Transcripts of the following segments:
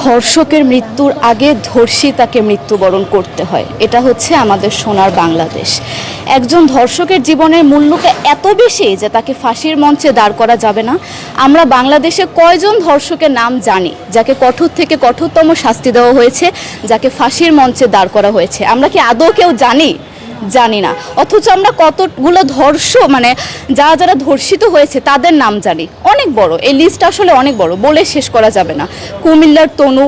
ধর্ষকের মৃত্যুর আগে ধর্ষিতাকে মৃত্যুবরণ করতে হয়। এটা হচ্ছে আমাদের সোনার বাংলাদেশ। একজন ধর্ষকের জীবনের মূল্যটা এত বেশি যে তাকে ফাঁসির মঞ্চে দাঁড় করা যাবে না। আমরা বাংলাদেশে কয়জন ধর্ষকের নাম জানি যাকে কঠোর থেকে কঠোরতম শাস্তি দেওয়া হয়েছে, যাকে ফাঁসির মঞ্চে দাঁড় করা হয়েছে? আমরা কি আদৌ কেউ জানি না। অথচ আমরা কতগুলো যারা ধর্ষিত হয়েছে তাদের নাম জানি, অনেক বড়। এই লিস্ট আসলে অনেক বড়, বলে শেষ করা যাবে না। কুমিল্লার তনু,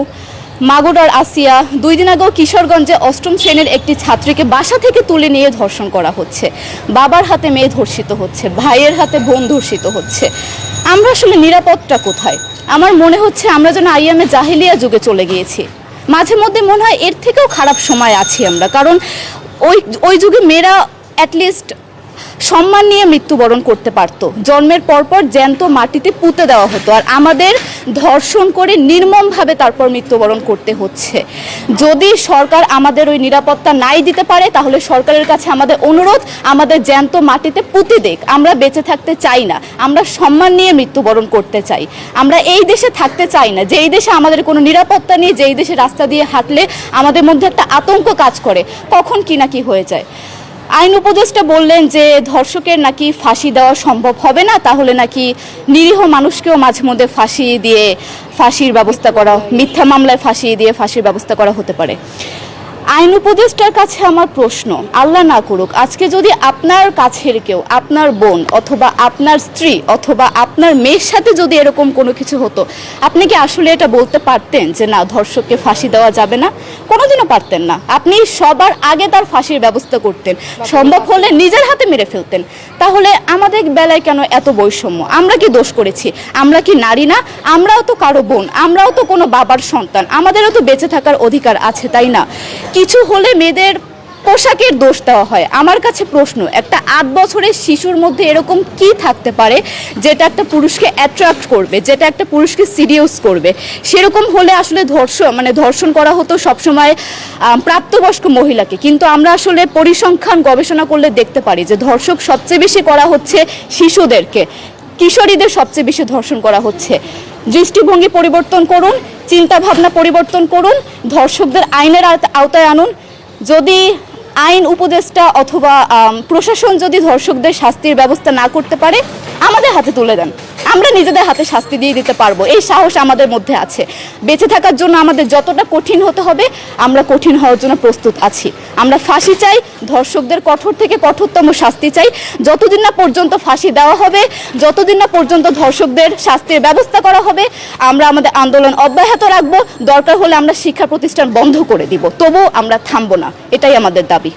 মাগুরার আসিয়া, 2 দিন আগেও কিশোরগঞ্জে 8ম শ্রেণীর একটি ছাত্রীকে বাসা থেকে তুলে নিয়ে ধর্ষণ করা হচ্ছে। বাবার হাতে মেয়ে ধর্ষিত হচ্ছে, ভাইয়ের হাতে বোন ধর্ষিত হচ্ছে। আমরা আসলে নিরাপদটা কোথায়? আমার মনে হচ্ছে আমরা যেন আইয়ামে জাহেলিয়া যুগে চলে গিয়েছি। মাঝে মধ্যে মনে হয় এর থেকেও খারাপ সময় আছি আমরা, কারণ ওই যুগে মেয়েরা অ্যাটলিস্ট সম্মান নিয়ে মৃত্যুবরণ করতে পারত। জন্মের পরপর জ্যান্ত মাটিতে পুঁতে দেওয়া হতো, আর আমাদের ধর্ষণ করে নির্মমভাবে তারপর মৃত্যুবরণ করতে হচ্ছে। যদি সরকার আমাদের ওই নিরাপত্তা নাই দিতে পারে, তাহলে সরকারের কাছে আমাদের অনুরোধ, আমাদের জ্যান্ত মাটিতে পুঁতে দেখ। আমরা বেঁচে থাকতে চাই না, আমরা সম্মান নিয়ে মৃত্যুবরণ করতে চাই। আমরা এই দেশে থাকতে চাই না যে এই দেশে আমাদের কোনো নিরাপত্তা নেই, যে এই দেশে রাস্তা দিয়ে হাঁটলে আমাদের মধ্যে একটা আতঙ্ক কাজ করে, কখন কি না কি হয়ে যায়। আইন উপদেষ্টা বললেন যে ধর্ষকের নাকি ফাঁসি দেওয়া সম্ভব হবে না, তাহলে নাকি নিরীহ মানুষকেও মাঝে মধ্যে ফাঁসির ব্যবস্থা করা, মিথ্যা মামলায় ফাঁসিয়ে দিয়ে ফাঁসির ব্যবস্থা করা হতে পারে। আইন উপদেষ্টার কাছে আমার প্রশ্ন, আল্লাহ না করুক আজকে যদি আপনার কাছের কেউ, আপনার বোন অথবা আপনার স্ত্রী অথবা আপনার মেয়ের সাথে যদি এরকম কোনো কিছু হতো, আপনি কি আসলে এটা বলতে পারতেন যে না, ধর্ষককে ফাঁসি দেওয়া যাবে না? কোনোদিনও পারতেন না। আপনি সবার আগে তার ফাঁসির ব্যবস্থা করতেন, সম্ভব হলে নিজের হাতে মেরে ফেলতেন। তাহলে আমাদের বেলায় কেন এত বৈষম্য? আমরা কি দোষ করেছি? আমরা কি নারী না? আমরাও তো কারো বোন, আমরাও তো কোনো বাবার সন্তান, আমাদেরও তো বেঁচে থাকার অধিকার আছে, তাই না? কিছু হলে মেয়েদের পোশাকের দোষ দেওয়া হয়। আমার কাছে প্রশ্ন, একটা 8 বছরের শিশুর মধ্যে এরকম কি থাকতে পারে যেটা একটা পুরুষকে অ্যাট্রাক্ট করবে, যেটা একটা পুরুষকে সিডিউস করবে? সেরকম হলে আসলে ধর্ষণ করা হতো সবসময় প্রাপ্তবয়স্ক মহিলাকে। কিন্তু আমরা আসলে পরিসংখ্যান গবেষণা করলে দেখতে পারি যে ধর্ষক সবচেয়ে বেশি করা হচ্ছে শিশুদেরকে, কিশোরীদের সবচেয়ে বেশি ধর্ষণ করা হচ্ছে। দৃষ্টিভঙ্গি পরিবর্তন করুন, চিন্তা ভাবনা পরিবর্তন করুন, ধর্ষকদের আইনের আওতায় আনুন। যদি আইন উপদেষ্টা অথবা প্রশাসন যদি ধর্ষকদের শাস্তির ব্যবস্থা না করতে পারে, আমাদের হাতে তুলে দেন, আমরা নিজেদের হাতে শাস্তি দিয়ে দিতে পারবো। এই সাহস আমাদের মধ্যে আছে। বেঁচে থাকার জন্য আমাদের যতটা কঠিন হতে হবে, আমরা কঠিন হওয়ার জন্য প্রস্তুত আছি। আমরা ফাঁসি চাই, ধর্ষকদের কঠোর থেকে কঠোরতম শাস্তি চাই। যতদিন না পর্যন্ত ফাঁসি দেওয়া হবে, যতদিন না পর্যন্ত ধর্ষকদের শাস্তির ব্যবস্থা করা হবে, আমরা আমাদের আন্দোলন অব্যাহত রাখবো। দরকার হলে আমরা শিক্ষা প্রতিষ্ঠান বন্ধ করে দিব, তবুও আমরা থামবো না। এটাই আমাদের দাবি।